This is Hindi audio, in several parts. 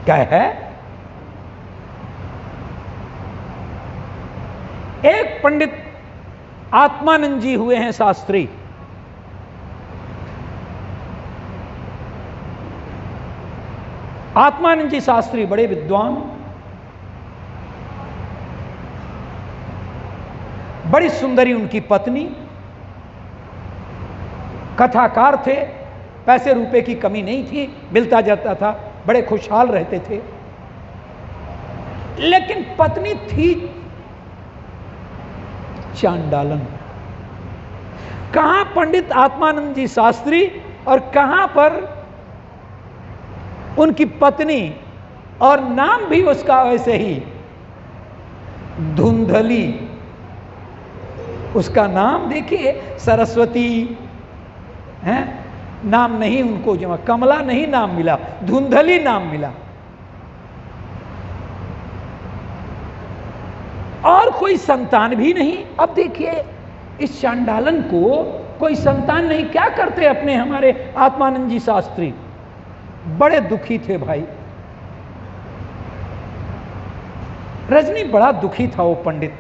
क्या है? एक पंडित आत्मानंद जी हुए हैं शास्त्री। आत्मानंद जी शास्त्री बड़े विद्वान, बड़ी सुंदरी उनकी पत्नी, कथाकार थे, पैसे रुपए की कमी नहीं थी, मिलता जाता था, बड़े खुशहाल रहते थे। लेकिन पत्नी थी चांडालन। कहां पंडित आत्मानंद जी शास्त्री और कहां पर उनकी पत्नी, और नाम भी उसका वैसे ही, धुंधली। उसका नाम देखिए, सरस्वती है नाम नहीं उनको, जमा कमला नहीं नाम मिला, धुंधली नाम मिला। और कोई संतान भी नहीं। अब देखिए इस चांडालन को कोई संतान नहीं, क्या करते अपने हमारे आत्मानंद जी शास्त्री? बड़े दुखी थे भाई। रजनी बड़ा दुखी था वो पंडित।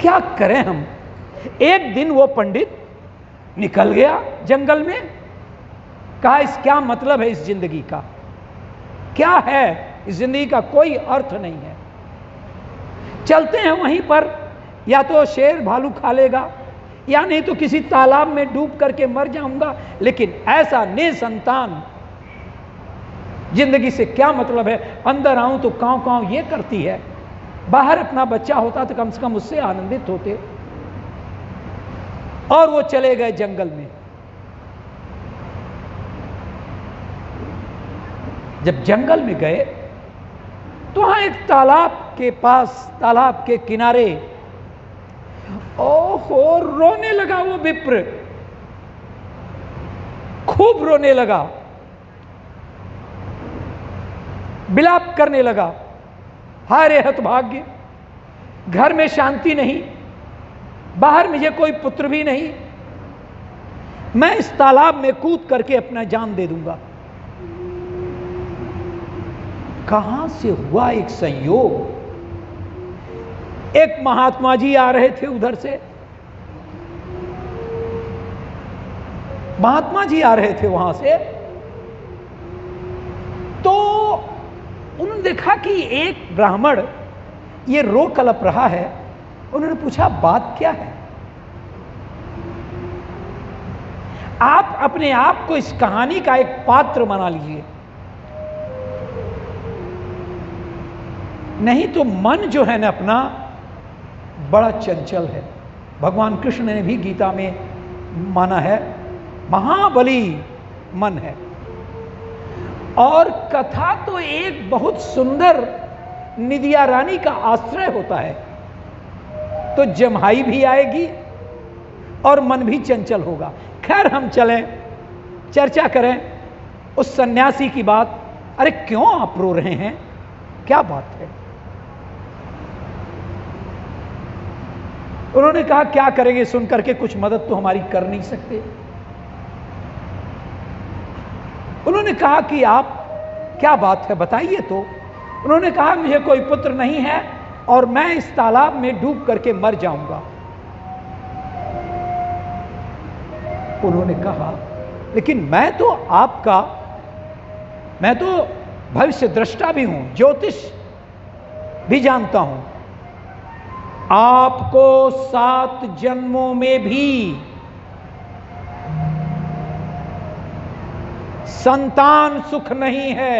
क्या करें हम? एक दिन वो पंडित निकल गया जंगल में। कहा इस क्या मतलब है इस जिंदगी का? क्या है इस जिंदगी का? कोई अर्थ नहीं है। चलते हैं वहीं पर, या तो शेर भालू खा लेगा, या नहीं तो किसी तालाब में डूब करके मर जाऊंगा, लेकिन ऐसा निसंतान जिंदगी से क्या मतलब है? अंदर आऊं तो कांव कांव ये करती है, बाहर अपना बच्चा होता तो कम से कम उससे आनंदित होते। और वो चले गए जंगल में। जब जंगल में गए तो वहां एक तालाब के पास, तालाब के किनारे, ओहो, रोने लगा वो विप्र, खूब रोने लगा, विलाप करने लगा। हाय रे हतभाग्य, घर में शांति नहीं, बाहर मुझे कोई पुत्र भी नहीं, मैं इस तालाब में कूद करके अपना जान दे दूंगा। कहां से हुआ एक संयोग? एक महात्मा जी आ रहे थे उधर से, महात्मा जी आ रहे थे वहां से, तो उन्होंने देखा कि एक ब्राह्मण ये रो कलप रहा है। उन्होंने पूछा बात क्या है? आप अपने आप को इस कहानी का एक पात्र बना लीजिए, नहीं तो मन जो है ना अपना बड़ा चंचल है। भगवान कृष्ण ने भी गीता में माना है, महाबली मन है। और कथा तो एक बहुत सुंदर निदिया रानी का आश्रय होता है, तो जम्हाई भी आएगी और मन भी चंचल होगा। खैर हम चलें, चर्चा करें उस सन्यासी की बात। अरे क्यों आप रो रहे हैं? क्या बात है। उन्होंने कहा क्या करेंगे, सुनकर के कुछ मदद तो हमारी कर नहीं सकते। उन्होंने कहा कि आप, क्या बात है बताइए तो। उन्होंने कहा मुझे कोई पुत्र नहीं है और मैं इस तालाब में डूब करके मर जाऊंगा। उन्होंने कहा लेकिन मैं तो भविष्य दृष्टा भी हूं, ज्योतिष भी जानता हूं, आपको 7 जन्मों में भी संतान सुख नहीं है।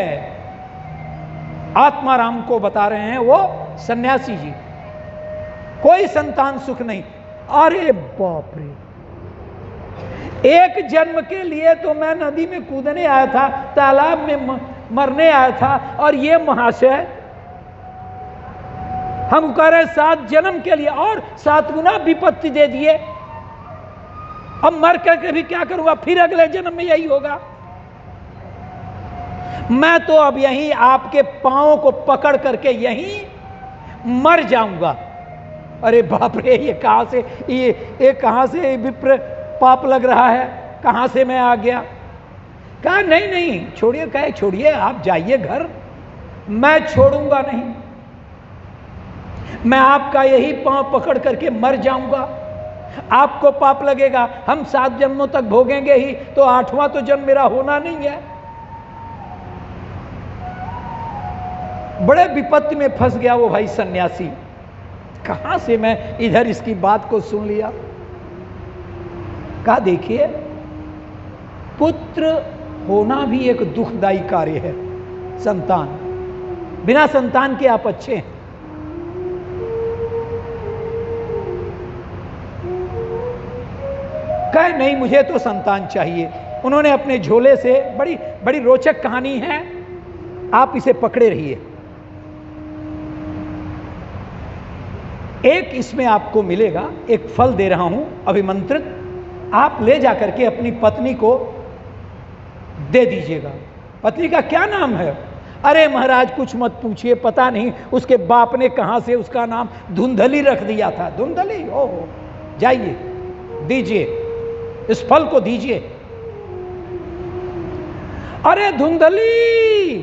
आत्माराम को बता रहे हैं वो सन्यासी जी, कोई संतान सुख नहीं। अरे बाप रे, एक जन्म के लिए तो मैं नदी में कूदने आया था, तालाब में मरने आया था, और ये महाशय हम कह रहे 7 जन्म के लिए और 7 गुना विपत्ति दे दिए। अब मर करके भी क्या करूंगा, फिर अगले जन्म में यही होगा। मैं तो अब यहीं आपके पांवों को पकड़ करके यहीं मर जाऊंगा। अरे बाप रे, ये कहां से विप्र पाप लग रहा है, कहां से मैं आ गया। कहा नहीं छोड़िए, कहे छोड़िए, आप जाइए घर, मैं छोड़ूंगा नहीं, मैं आपका यही पांव पकड़ करके मर जाऊंगा। आपको पाप लगेगा, हम 7 जन्मों तक भोगेंगे ही, तो 8वां तो जन्म मेरा होना नहीं है। बड़े विपत्ति में फंस गया वो भाई सन्यासी। कहां से मैं इधर इसकी बात को सुन लिया। कहा देखिए, पुत्र होना भी एक दुखदाई कार्य है। संतान, बिना संतान के आप अच्छे हैं। कहे नहीं मुझे तो संतान चाहिए। उन्होंने अपने झोले से, बड़ी रोचक कहानी है, आप इसे पकड़े रहिए। एक इसमें आपको मिलेगा, एक फल दे रहा हूं अभिमंत्रित, आप ले जाकर के अपनी पत्नी को दे दीजिएगा। पत्नी का क्या नाम है? अरे महाराज कुछ मत पूछिए, पता नहीं उसके बाप ने कहां से उसका नाम धुंधली रख दिया था। धुंधली, ओहो, जाइए दीजिए, इस फल को दीजिए। अरे धुंधली,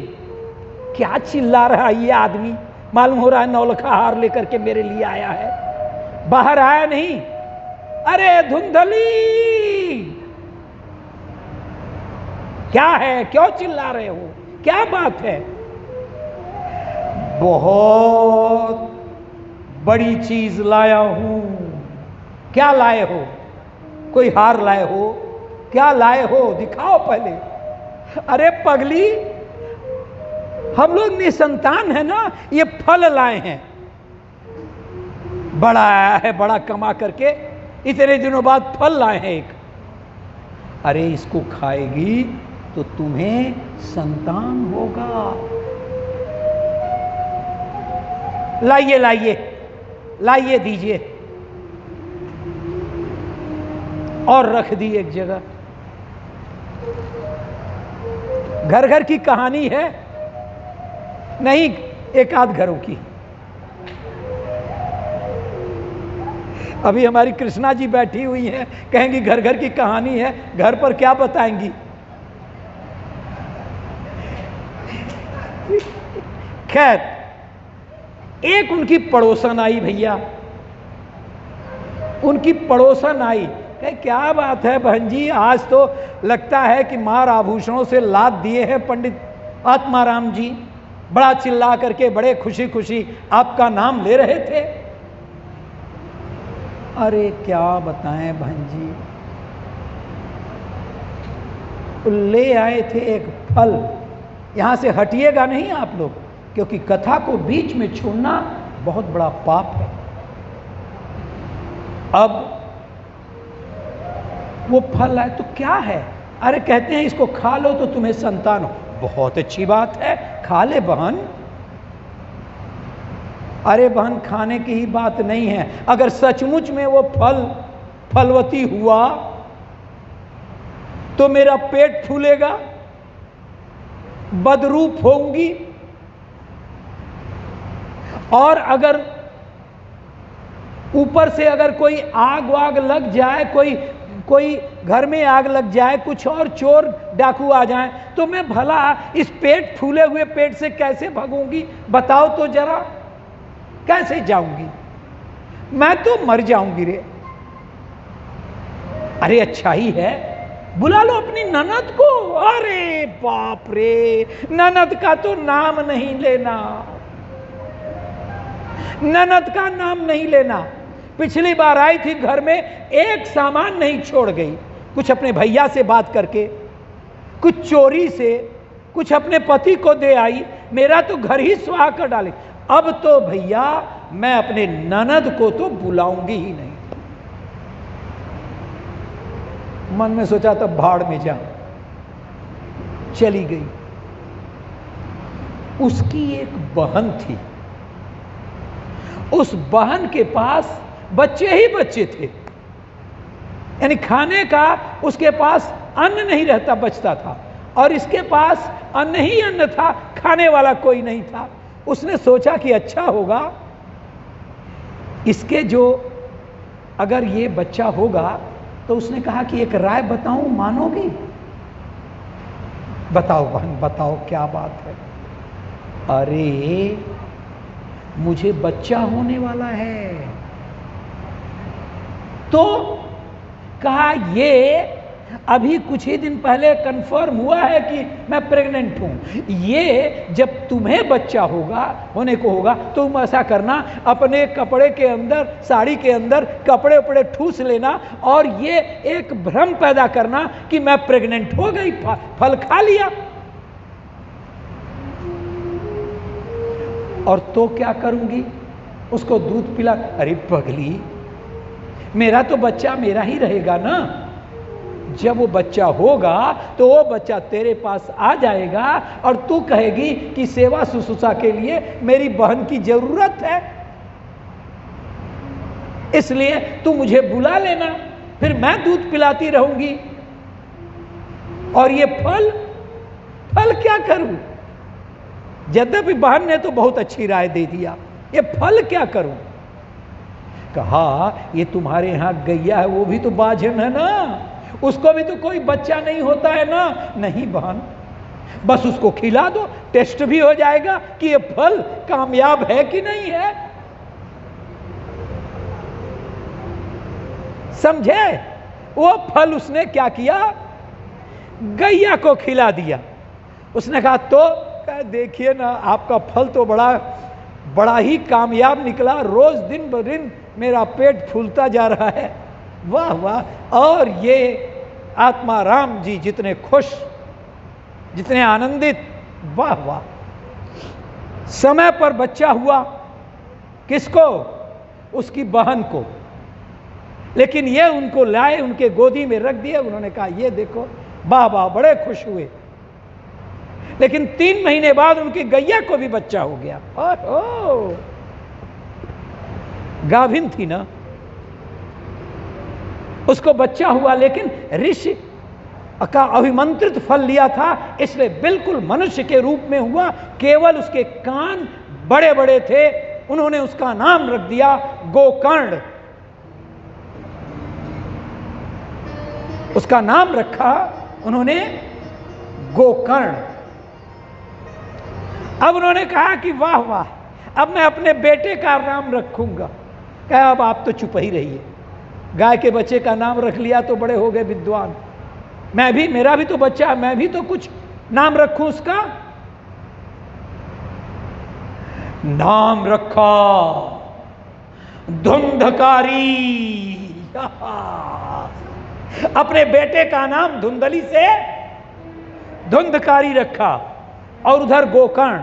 क्या चिल्ला रहा है ये आदमी, मालूम हो रहा है नौलखा हार लेकर के मेरे लिए आया है, बाहर आया नहीं। अरे धुंधली, क्या है, क्यों चिल्ला रहे हो, क्या बात है? बहुत बड़ी चीज लाया हूं। क्या लाए हो? कोई हार लाए हो? क्या लाए हो, दिखाओ पहले। अरे पगली, हम लोग निसंतान है ना, ये फल लाए हैं। बड़ा आया है, बड़ा कमा करके इतने दिनों बाद फल लाए हैं एक। अरे इसको खाएगी तो तुम्हें संतान होगा। लाइए लाइए लाइए, दीजिए। और रख दी एक जगह। घर घर की कहानी है नहीं, एक आध घरों की। अभी हमारी कृष्णा जी बैठी हुई है, कहेंगी घर घर की कहानी है, घर पर क्या बताएंगी। खैर, एक उनकी पड़ोसन आई भैया, उनकी पड़ोसन आई, कहे क्या बात है बहन जी, आज तो लगता है कि मार आभूषणों से लाद दिए हैं पंडित आत्माराम जी, बड़ा चिल्ला करके बड़े खुशी खुशी आपका नाम ले रहे थे। अरे क्या बताएं बहन जी, ले आए थे एक फल। यहां से हटिएगा नहीं आप लोग, क्योंकि कथा को बीच में छोड़ना बहुत बड़ा पाप है। अब वो फल आए तो क्या है? अरे कहते हैं इसको खा लो तो तुम्हें संतान हो। बहुत अच्छी बात है, खा ले बहन। अरे बहन, खाने की ही बात नहीं है, अगर सचमुच में वो फलवती हुआ तो मेरा पेट फूलेगा, बदरूप होंगी, और अगर ऊपर से अगर कोई आग वाग लग जाए, कोई घर में आग लग जाए, कुछ और चोर डाकू आ जाए, तो मैं भला इस पेट फूले हुए पेट से कैसे भागूंगी? बताओ तो जरा, कैसे जाऊंगी? मैं तो मर जाऊंगी रे। अरे अच्छा ही है, बुला लो अपनी ननद को। अरे बाप रे, ननद का तो नाम नहीं लेना, ननद का नाम नहीं लेना। पिछली बार आई थी घर में, एक सामान नहीं छोड़ गई। कुछ अपने भैया से बात करके, कुछ चोरी से, कुछ अपने पति को दे आई, मेरा तो घर ही सुहा कर डाले। अब तो भैया मैं अपने ननद को तो बुलाऊंगी ही नहीं। मन में सोचा तब भाड़ में जा, चली गई। उसकी एक बहन थी, उस बहन के पास बच्चे ही बच्चे थे, यानी खाने का उसके पास अन्न नहीं रहता बचता था, और इसके पास अन्न ही अन्न था, खाने वाला कोई नहीं था। उसने सोचा कि अच्छा होगा इसके जो अगर ये बच्चा होगा, तो उसने कहा कि एक राय बताऊं, मानोगी? बताओ बहन बताओ, क्या बात है? अरे मुझे बच्चा होने वाला है। तो कहा ये अभी कुछ ही दिन पहले कंफर्म हुआ है कि मैं प्रेग्नेंट हूं। ये जब तुम्हें बच्चा होने को होगा, तो तुम ऐसा करना, अपने कपड़े के अंदर, साड़ी के अंदर कपड़े उपड़े ठूस लेना, और ये एक भ्रम पैदा करना कि मैं प्रेग्नेंट हो गई, फल खा लिया। और तो क्या करूंगी? उसको दूध पिला। अरे पगली, मेरा तो बच्चा मेरा ही रहेगा ना। जब वो बच्चा होगा तो वो बच्चा तेरे पास आ जाएगा, और तू कहेगी कि सेवा शुश्रूषा के लिए मेरी बहन की जरूरत है, इसलिए तू मुझे बुला लेना, फिर मैं दूध पिलाती रहूंगी। और ये फल क्या करूं? यद्यपि बहन ने तो बहुत अच्छी राय दे दिया, ये फल क्या करूं? कहा ये तुम्हारे यहां गैया है, वो भी तो बाझन है ना, उसको भी तो कोई बच्चा नहीं होता है ना। नहीं बहन, बस उसको खिला दो, टेस्ट भी हो जाएगा कि ये फल कामयाब है कि नहीं है। समझे? वो फल उसने क्या किया? गैया को खिला दिया। उसने कहा तो देखिए ना, आपका फल तो बड़ा ही कामयाब निकला, रोज दिन ब दिन मेरा पेट फूलता जा रहा है। वाह वाह। और ये आत्मा राम जी जितने खुश, जितने आनंदित, वाह वाह। समय पर बच्चा हुआ, किसको? उसकी बहन को। लेकिन ये उनको लाए, उनके गोदी में रख दिए। उन्होंने कहा ये देखो, वाह वाह, बड़े खुश हुए। लेकिन 3 महीने बाद उनकी गैया को भी बच्चा हो गया। ओह, गाभिन थी ना, उसको बच्चा हुआ, लेकिन ऋषि का अभिमंत्रित फल लिया था, इसलिए बिल्कुल मनुष्य के रूप में हुआ। केवल उसके कान बड़े बड़े थे, उन्होंने उसका नाम रख दिया गोकर्ण। उसका नाम रखा उन्होंने गोकर्ण। अब उन्होंने कहा कि वाह वाह, अब मैं अपने बेटे का नाम रखूंगा। क्या अब आप तो चुप ही रहिए, गाय के बच्चे का नाम रख लिया तो बड़े हो गए विद्वान। मेरा भी तो बच्चा है, मैं भी तो कुछ नाम रखूं उसका। नाम रखा धुंधकारी। अपने बेटे का नाम धुंधली से धुंधकारी रखा। और उधर गोकर्ण,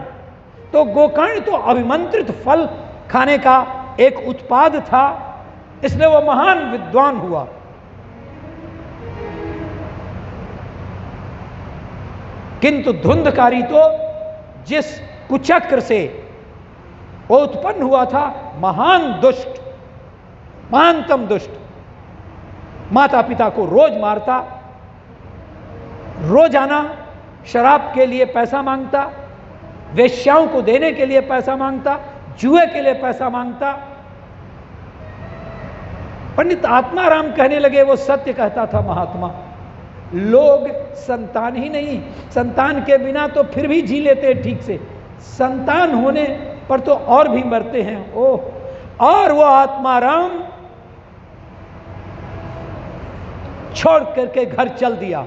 तो गोकर्ण तो अभिमंत्रित फल खाने का एक उत्पाद था, इसलिए वो महान विद्वान हुआ। किंतु धुंधकारी तो जिस कुचक्र से वो उत्पन्न हुआ था, महान दुष्ट, महानतम दुष्ट। माता पिता को रोज मारता, रोजाना शराब के लिए पैसा मांगता, वेश्याओं को देने के लिए पैसा मांगता, जुए के लिए पैसा मांगता। पंडित आत्माराम कहने लगे, वो सत्य कहता था महात्मा, लोग संतान ही नहीं, संतान के बिना तो फिर भी जी लेते हैं ठीक से, संतान होने पर तो और भी मरते हैं। ओह! और वो आत्माराम छोड़ करके घर चल दिया,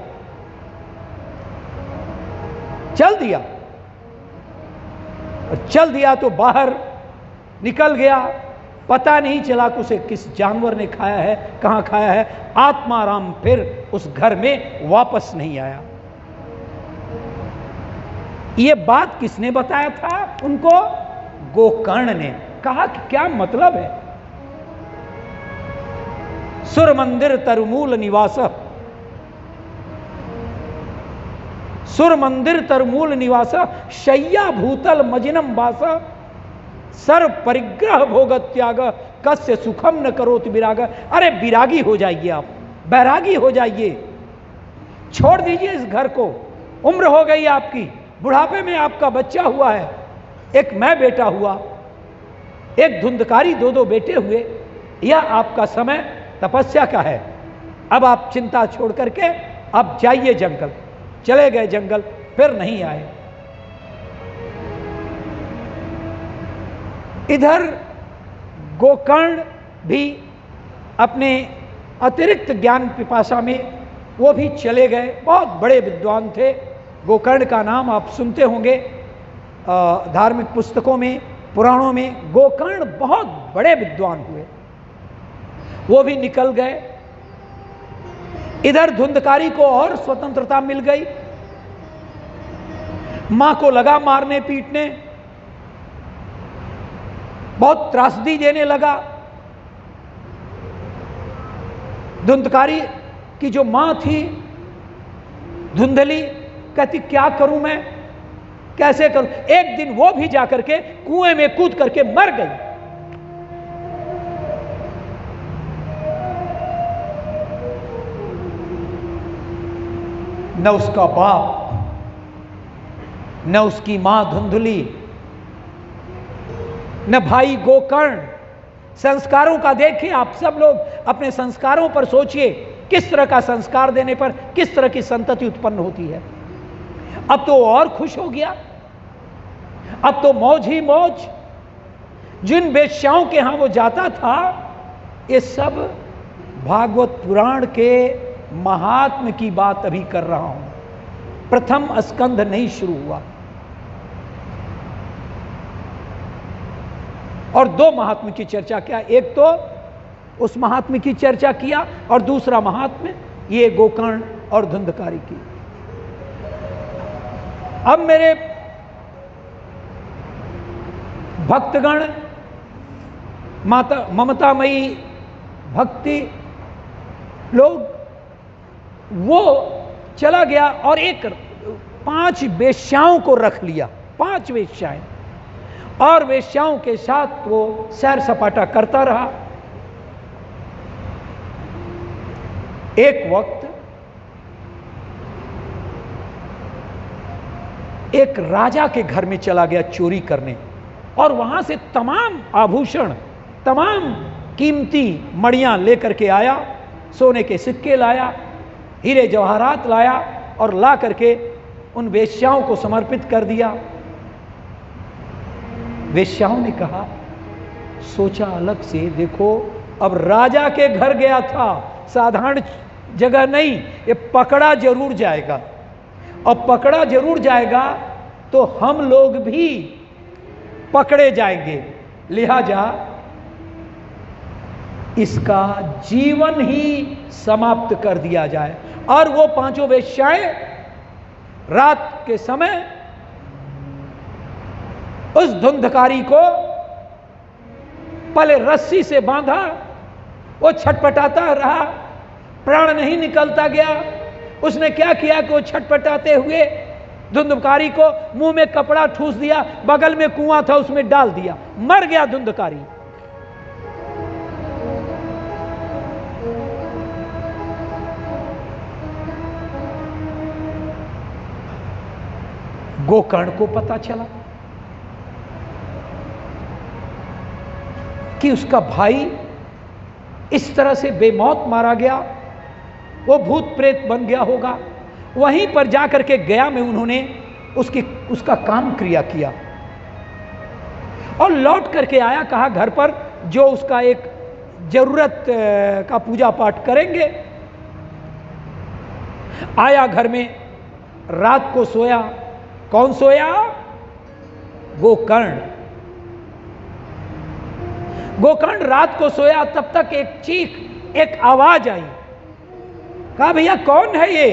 और चल दिया तो बाहर निकल गया, पता नहीं चला कि उसे किस जानवर ने खाया है, कहां खाया है। आत्माराम फिर उस घर में वापस नहीं आया। यह बात किसने बताया था उनको? गोकर्ण ने। कहा कि क्या मतलब है? सुर मंदिर तरमूल निवास, सुर मंदिर तरमूल निवास, शय्या भूतल मजिनम वास, सर्व परिग्रह भोग त्याग, कस्य सुखम न करोत विराग। अरे विरागी हो जाइए आप, बैरागी हो जाइए, छोड़ दीजिए इस घर को। उम्र हो गई आपकी, बुढ़ापे में आपका बच्चा हुआ है, एक मैं बेटा हुआ, एक धुंधकारी, दो दो बेटे हुए। यह आपका समय तपस्या का है। अब आप चिंता छोड़ करके अब जाइए जंगल। चले गए जंगल, फिर नहीं आए। इधर गोकर्ण भी अपने अतिरिक्त ज्ञान पिपासा में वो भी चले गए। बहुत बड़े विद्वान थे। गोकर्ण का नाम आप सुनते होंगे धार्मिक पुस्तकों में, पुराणों में। गोकर्ण बहुत बड़े विद्वान हुए, वो भी निकल गए। इधर धुंधकारी को और स्वतंत्रता मिल गई। मां को लगा मारने पीटने, बहुत त्रासदी देने लगा। धुंधकारी की जो मां थी धुंधली, कहती क्या करूं मैं, कैसे करूं। एक दिन वो भी जाकर के कुएं में कूद करके मर गई। न उसका बाप, न उसकी मां धुंधली, न भाई गोकर्ण। संस्कारों का देखिए आप सब लोग, अपने संस्कारों पर सोचिए, किस तरह का संस्कार देने पर किस तरह की संतति उत्पन्न होती है। अब तो और खुश हो गया, अब तो मौज ही मौज। जिन वेश्याओं के यहां वो जाता था, ये सब भागवत पुराण के महात्म की बात अभी कर रहा हूं। प्रथम स्कंध नहीं शुरू हुआ। और दो महात्म की चर्चा किया, एक तो उस महात्म की चर्चा किया और दूसरा महात्म ये गोकर्ण और धुंधकारी की। अब मेरे भक्तगण, माता ममतामयी भक्ति लोग, वो चला गया और एक 5 वेश्याओं को रख लिया, 5 वेश्याएं, और वेश्याओं के साथ वो सैर सपाटा करता रहा। एक वक्त एक राजा के घर में चला गया चोरी करने, और वहां से तमाम आभूषण, तमाम कीमती मणियां लेकर के आया, सोने के सिक्के लाया, हीरे जवाहरात लाया, और ला करके उन वेश्याओं को समर्पित कर दिया। वेश्याओं ने कहा, सोचा अलग से, देखो अब राजा के घर गया था, साधारण जगह नहीं, ये पकड़ा जरूर जाएगा, और पकड़ा जरूर जाएगा तो हम लोग भी पकड़े जाएंगे, लिहाजा इसका जीवन ही समाप्त कर दिया जाए। और वो 5 वेश्याएं रात के समय उस धुंधकारी को पहले रस्सी से बांधा, वो छटपटाता रहा, प्राण नहीं निकलता गया। उसने क्या किया कि वो छटपटाते हुए धुंधकारी को मुंह में कपड़ा ठूस दिया, बगल में कुआं था उसमें डाल दिया, मर गया धुंधकारी। गोकर्ण को पता चला, कि उसका भाई इस तरह से बेमौत मारा गया, वो भूत प्रेत बन गया होगा। वहीं पर जाकर के गया में उन्होंने उसका काम क्रिया किया और लौट करके आया, कहा घर पर जो उसका एक जरूरत का पूजा पाठ करेंगे। आया घर में, रात को सोया। कौन सोया? गोकर्ण। गोकर्ण रात को सोया, तब तक एक चीख, एक आवाज आई। कहा भैया कौन है ये?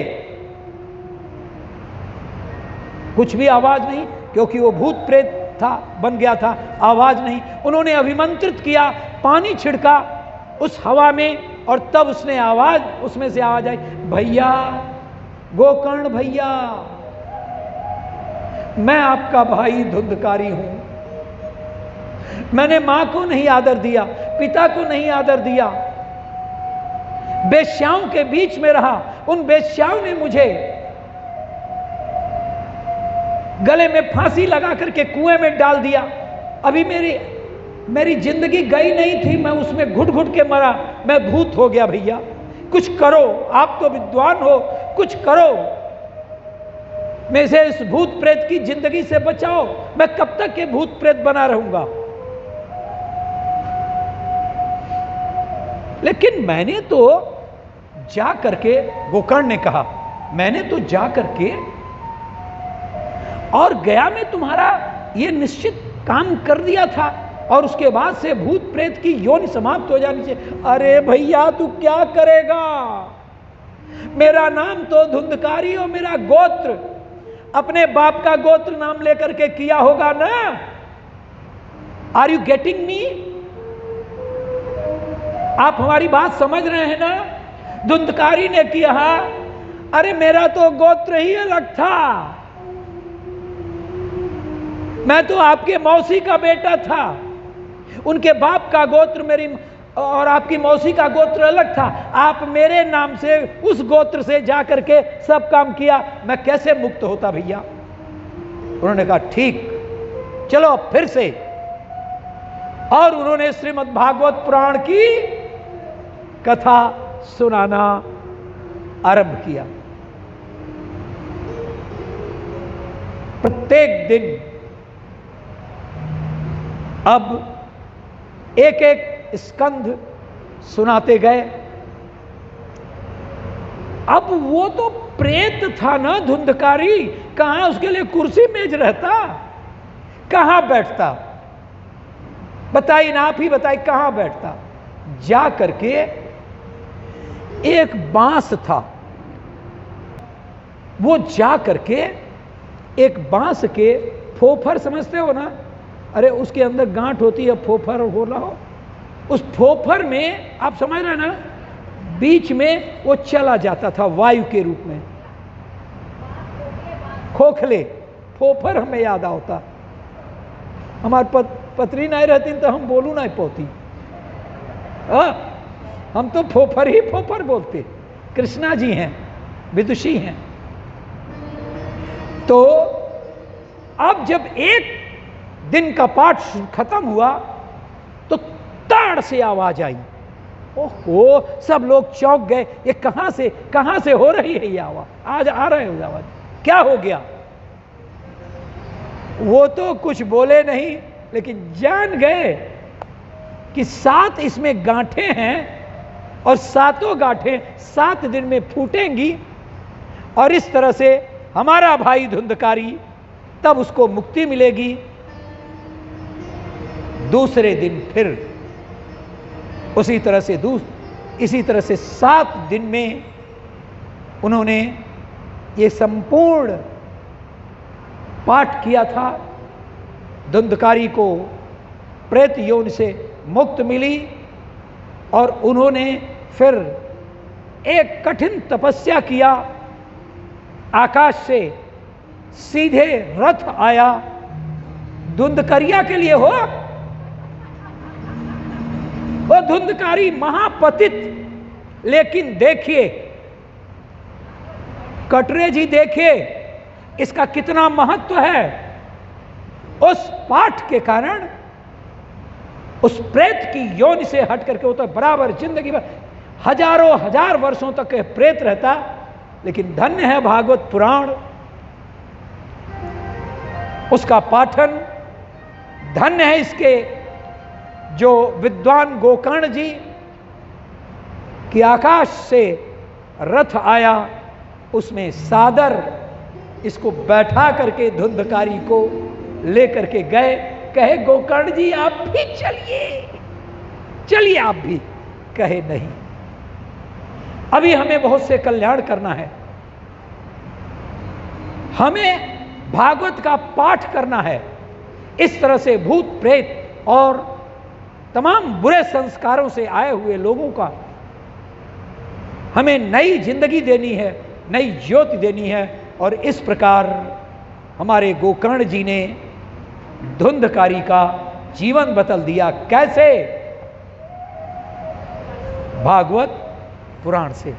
कुछ भी आवाज नहीं, क्योंकि वो भूत प्रेत था, बन गया था, आवाज नहीं। उन्होंने अभिमंत्रित किया, पानी छिड़का उस हवा में और तब उसने आवाज, उसमें से आवाज आई, भैया, गोकर्ण भैया, मैं आपका भाई धुंधकारी हूं। मैंने मां को नहीं आदर दिया, पिता को नहीं आदर दिया, बेश्याओं के बीच में रहा, उन बेश्याओं ने मुझे गले में फांसी लगा करके कुएं में डाल दिया। अभी मेरी जिंदगी गई नहीं थी, मैं उसमें घुट घुट के मरा, मैं भूत हो गया। भैया कुछ करो, आप तो विद्वान हो, कुछ करो, मैं से इस भूत प्रेत की जिंदगी से बचाओ। मैं कब तक ये भूत प्रेत बना रहूंगा? लेकिन मैंने तो जा करके, गोकर्ण ने कहा, मैंने तो जा करके और गया में तुम्हारा ये निश्चित काम कर दिया था और उसके बाद से भूत प्रेत की योनि समाप्त हो जानी चाहिए। अरे भैया तू क्या करेगा? मेरा नाम तो धुंधकारी हो, मेरा गोत्र अपने बाप का गोत्र नाम लेकर के किया होगा ना। Are you getting me? आप हमारी बात समझ रहे हैं ना? धुंधकारी ने किया, अरे मेरा तो गोत्र ही अलग था, मैं तो आपके मौसी का बेटा था, उनके बाप का गोत्र मेरी और आपकी मौसी का गोत्र अलग था। आप मेरे नाम से उस गोत्र से जाकर के सब काम किया, मैं कैसे मुक्त होता भैया? उन्होंने कहा ठीक, चलो फिर से। और उन्होंने श्रीमद् भागवत पुराण की कथा सुनाना आरंभ किया। प्रत्येक दिन अब एक एक स्कंध सुनाते गए। अब वो तो प्रेत था ना धुंधकारी, कहां उसके लिए कुर्सी मेज रहता, कहां बैठता? बताइए ना, आप ही बताइए कहां बैठता? जा करके एक बांस था, वो जा करके एक बांस के फोफर, समझते हो ना? अरे उसके अंदर गांठ होती है, फोफर हो रहा हो, उस फोफर में, आप समझ रहे ना, बीच में वो चला जाता था वायु के रूप में। खोखले, फोफर हमें याद आता। हमारे पत्री नहीं रहती तो हम बोलू नहीं पोती, हम तो फोफर ही फोफर बोलते। कृष्णा जी हैं, विदुषी हैं। तो अब जब एक दिन का पाठ खत्म हुआ तो ताड़ से आवाज आई। ओहो, सब लोग चौंक गए, ये कहां से हो रही है ये आवाज? आज आ रहे हो आवाज, क्या हो गया? वो तो कुछ बोले नहीं, लेकिन जान गए कि 7 इसमें गांठें हैं और 7 गांठें 7 दिन में फूटेंगी और इस तरह से हमारा भाई धुंधकारी, तब उसको मुक्ति मिलेगी। दूसरे दिन फिर इसी तरह से 7 दिन में उन्होंने ये संपूर्ण पाठ किया था। धुंधकारी को प्रेत योनि से मुक्त मिली और उन्होंने फिर एक कठिन तपस्या किया। आकाश से सीधे रथ आया, धुंधकरिया के लिए हो। वो धुंधकारी महापतित, लेकिन देखिए कटरे जी, देखिए इसका कितना महत्व है। उस पाठ के कारण उस प्रेत की योनि से हट करके वो तो बराबर जिंदगी भर हजारों हजार वर्षों तक प्रेत रहता। लेकिन धन्य है भागवत पुराण, उसका पाठन, धन्य है इसके जो विद्वान गोकर्ण जी कि आकाश से रथ आया, उसमें सादर इसको बैठा करके धुंधकारी को लेकर के गए, कहे गोकर्ण जी आप भी चलिए, चलिए आप भी, कहे नहीं, अभी हमें बहुत से कल्याण करना है, हमें भागवत का पाठ करना है। इस तरह से भूत प्रेत और तमाम बुरे संस्कारों से आए हुए लोगों का हमें नई जिंदगी देनी है, नई ज्योति देनी है। और इस प्रकार हमारे गोकर्ण जी ने धुंधकारी का जीवन बदल दिया। कैसे? भागवत पुराण से।